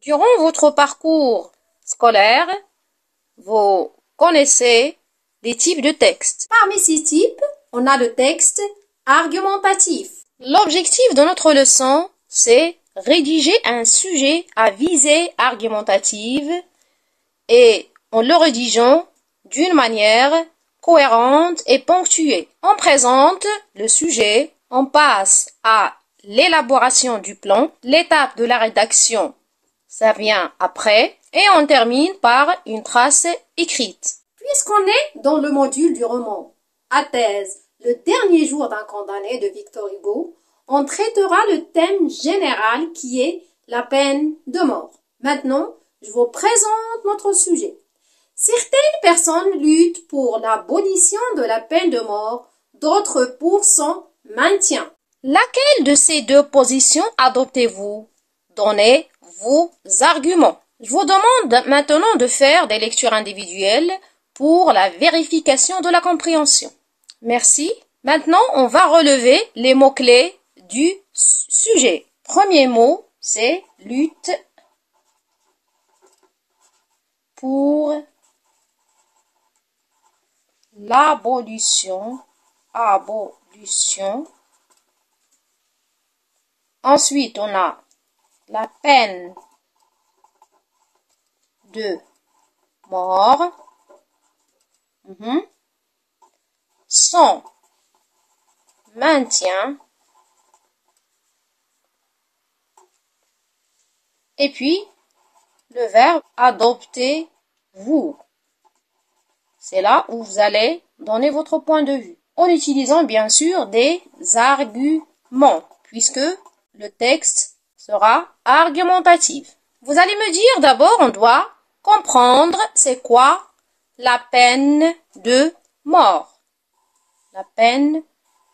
Durant votre parcours scolaire, vous connaissez les types de textes. Parmi ces types, on a le texte argumentatif. L'objectif de notre leçon, c'est rédiger un sujet à visée argumentative et en le rédigeant d'une manière cohérente et ponctuée. On présente le sujet, on passe à l'élaboration du plan, l'étape de la rédaction, ça vient après, et on termine par une trace écrite. Puisqu'on est dans le module du roman à thèse, le dernier jour d'un condamné de Victor Hugo, on traitera le thème général qui est la peine de mort. Maintenant, je vous présente notre sujet. Certaines personnes luttent pour l'abolition de la peine de mort, d'autres pour son maintien. Laquelle de ces deux positions adoptez-vous? Donnez vos arguments. Je vous demande maintenant de faire des lectures individuelles pour la vérification de la compréhension. Merci. Maintenant, on va relever les mots-clés du sujet. Premier mot, c'est lutte pour l'abolition. Ensuite, on a la peine de mort. Son maintien. Et puis, le verbe adoptez-vous. C'est là où vous allez donner votre point de vue. En utilisant bien sûr des arguments, puisque le texte sera argumentatif. Vous allez me dire d'abord, on doit comprendre c'est quoi la peine de mort. La peine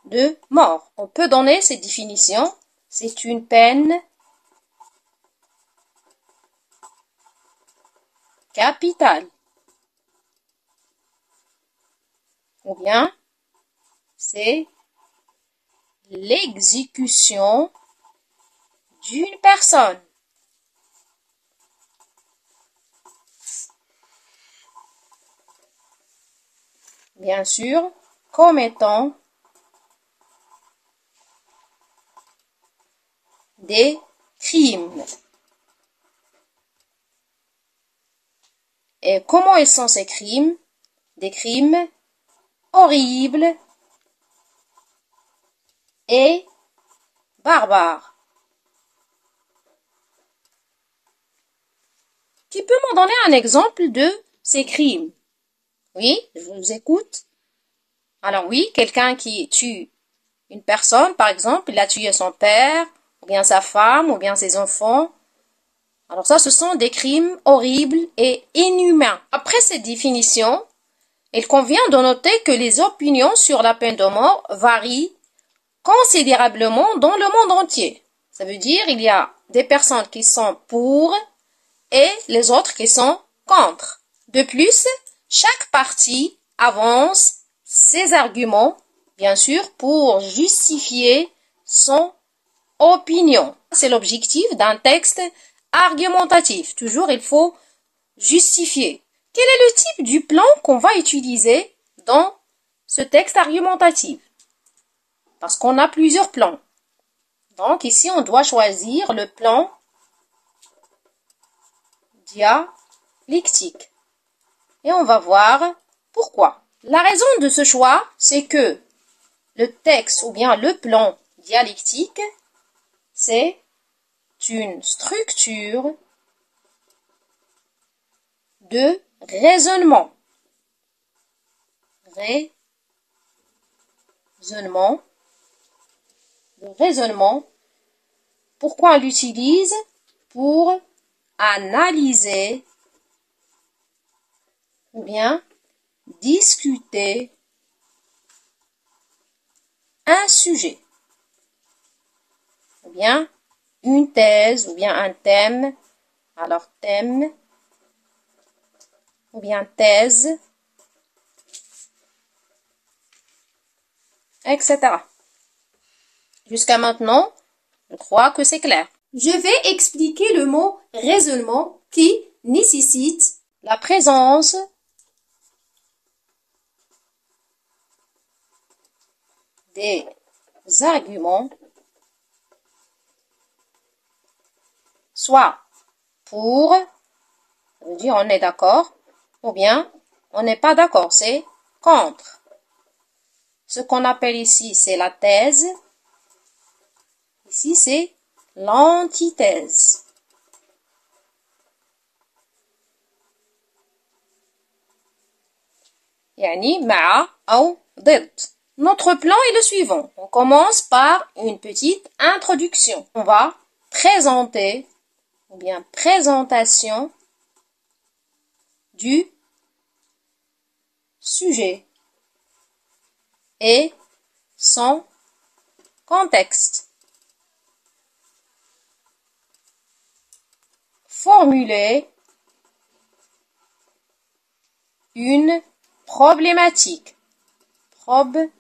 de mort. On peut donner cette définition. C'est une peine capitale. Ou bien, c'est l'exécution d'une personne. Bien sûr, commettant des crimes. Et comment ils sont ces crimes? Des crimes horribles et barbares. Qui peut m'en donner un exemple de ces crimes? Oui, je vous écoute. Alors oui, quelqu'un qui tue une personne, par exemple, il a tué son père, ou bien sa femme, ou bien ses enfants. Alors ça, ce sont des crimes horribles et inhumains. Après cette définition, il convient de noter que les opinions sur la peine de mort varient considérablement dans le monde entier. Ça veut dire il y a des personnes qui sont pour et les autres qui sont contre. De plus, chaque partie avance ses arguments, bien sûr, pour justifier son opinion. C'est l'objectif d'un texte argumentatif. Toujours, il faut justifier. Quel est le type du plan qu'on va utiliser dans ce texte argumentatif? Parce qu'on a plusieurs plans. Donc, ici, on doit choisir le plan dialectique. Et on va voir pourquoi. La raison de ce choix, c'est que le texte ou bien le plan dialectique, c'est une structure de raisonnement. Raisonnement. Pourquoi on l'utilise? Pour analyser ou bien discuter un sujet, ou bien une thèse, ou bien un thème. Alors thème, ou bien thèse. etc. Jusqu'à maintenant, je crois que c'est clair. Je vais expliquer le mot raisonnement qui nécessite la présence des arguments, soit pour, ça veut dire on est d'accord, ou bien on n'est pas d'accord, c'est contre. Ce qu'on appelle ici, c'est la thèse. Ici, c'est l'antithèse. يعني مع أو ضد. Notre plan est le suivant. On commence par une petite introduction. On va présenter, ou bien présentation du sujet et son contexte. Formuler une problématique. Problématique,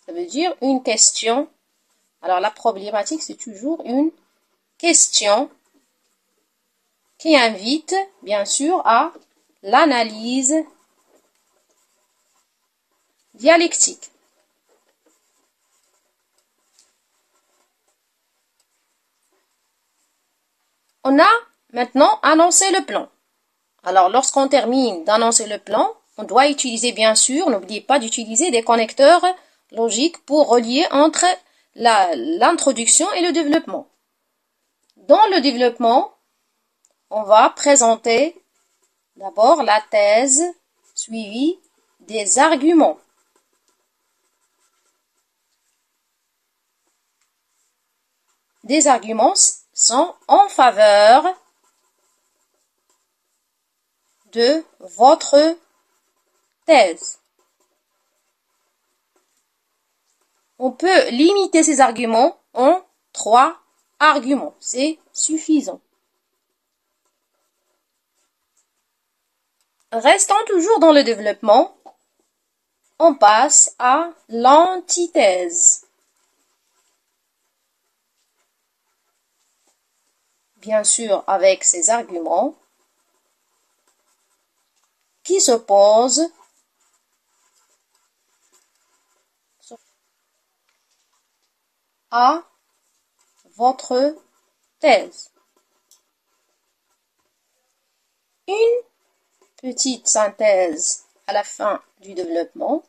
ça veut dire une question. Alors la problématique, c'est toujours une question qui invite, bien sûr, à l'analyse dialectique. On a maintenant annoncé le plan. Alors, lorsqu'on termine d'annoncer le plan, on doit utiliser, bien sûr, n'oubliez pas d'utiliser des connecteurs logiques pour relier entre l'introduction et le développement. Dans le développement, on va présenter d'abord la thèse suivie des arguments. Des arguments sont en faveur de votre thèse. On peut limiter ces arguments en 3 arguments. C'est suffisant. Restant toujours dans le développement, on passe à l'antithèse. Bien sûr, avec ces arguments qui s'opposent à votre thèse. Une petite synthèse à la fin du développement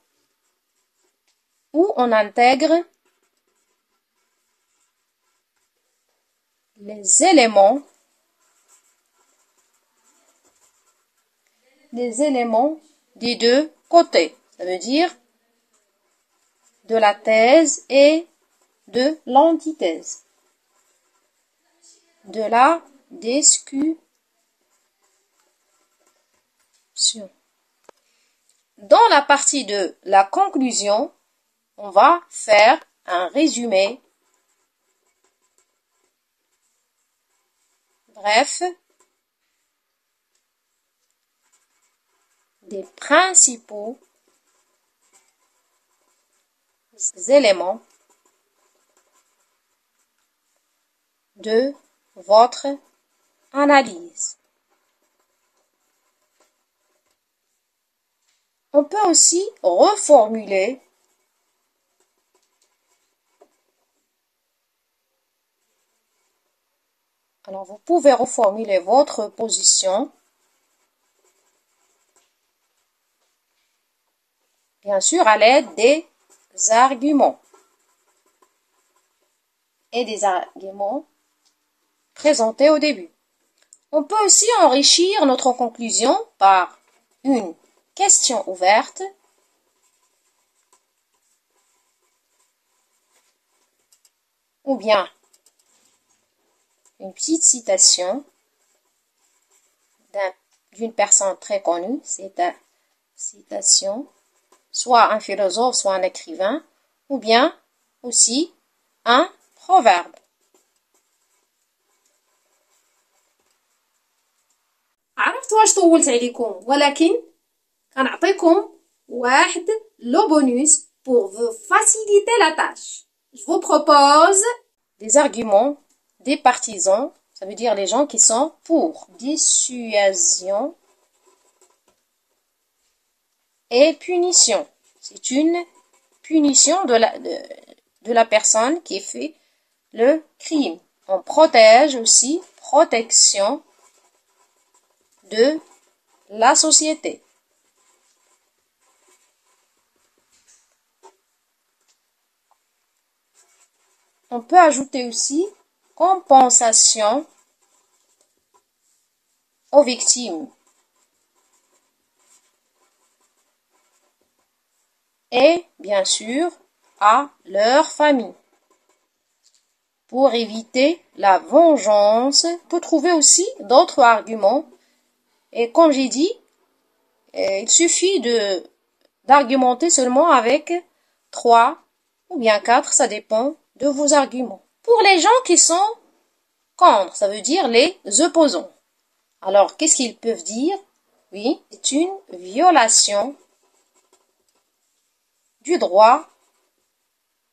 où on intègre les éléments des deux côtés. Ça veut dire de la thèse et de l'antithèse. De la discussion. Dans la partie de la conclusion, on va faire un résumé. Bref, des principaux éléments de votre analyse. On peut aussi reformuler alors vous pouvez reformuler votre position. Bien sûr, à l'aide des arguments et des arguments présentés au début. On peut aussi enrichir notre conclusion par une question ouverte ou bien une petite citation d'une personne très connue. C'est une citation, soit un philosophe, soit un écrivain, ou bien aussi un proverbe. عرفت واش طولت عليكم ولكن كنعطيكم واحد لو بونوس pour vous faciliter la tâche. Je vous propose des arguments des partisans, ça veut dire les gens qui sont pour. Dissuasion et punition. C'est une punition de la personne qui fait le crime. On protège aussi, protection de la société. On peut ajouter aussi compensation aux victimes et bien sûr à leur famille. Pour éviter la vengeance, on peut trouver aussi d'autres arguments. Et comme j'ai dit, il suffit d'argumenter seulement avec 3 ou bien 4, ça dépend de vos arguments. Pour les gens qui sont contre, ça veut dire les opposants. Alors, qu'est-ce qu'ils peuvent dire? Oui, c'est une violation du droit.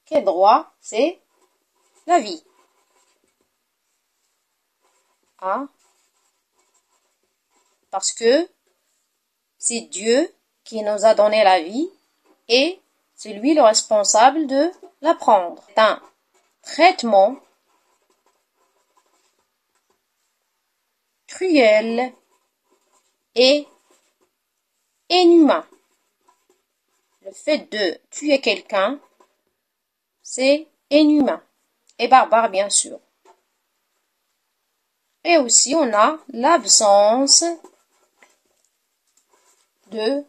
Quel droit? C'est la vie. Ah, parce que c'est Dieu qui nous a donné la vie et c'est lui le responsable de la prendre. C'est un traitement cruel et inhumain. Le fait de tuer quelqu'un, c'est inhumain et barbare, bien sûr. Et aussi, on a l'absence de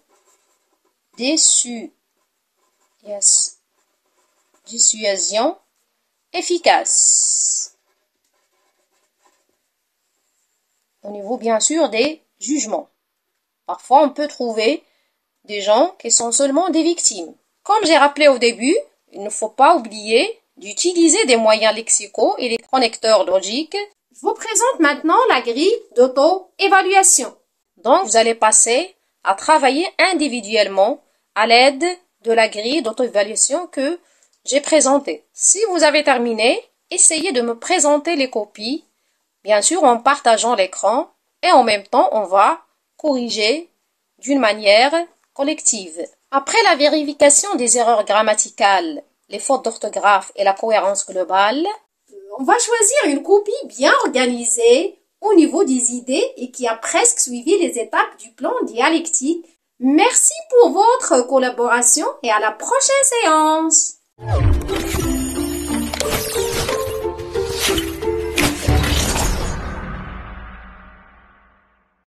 dissuasion efficace. Au niveau, bien sûr, des jugements. Parfois, on peut trouver des gens qui sont seulement des victimes. Comme j'ai rappelé au début, il ne faut pas oublier d'utiliser des moyens lexicaux et des connecteurs logiques. Je vous présente maintenant la grille d'auto-évaluation. Donc, vous allez passer à travailler individuellement à l'aide de la grille d'auto-évaluation que j'ai présentée. Si vous avez terminé, essayez de me présenter les copies, bien sûr en partageant l'écran et en même temps, on va corriger d'une manière collective. Après la vérification des erreurs grammaticales, les fautes d'orthographe et la cohérence globale, on va choisir une copie bien organisée au niveau des idées et qui a presque suivi les étapes du plan dialectique. Merci pour votre collaboration et à la prochaine séance.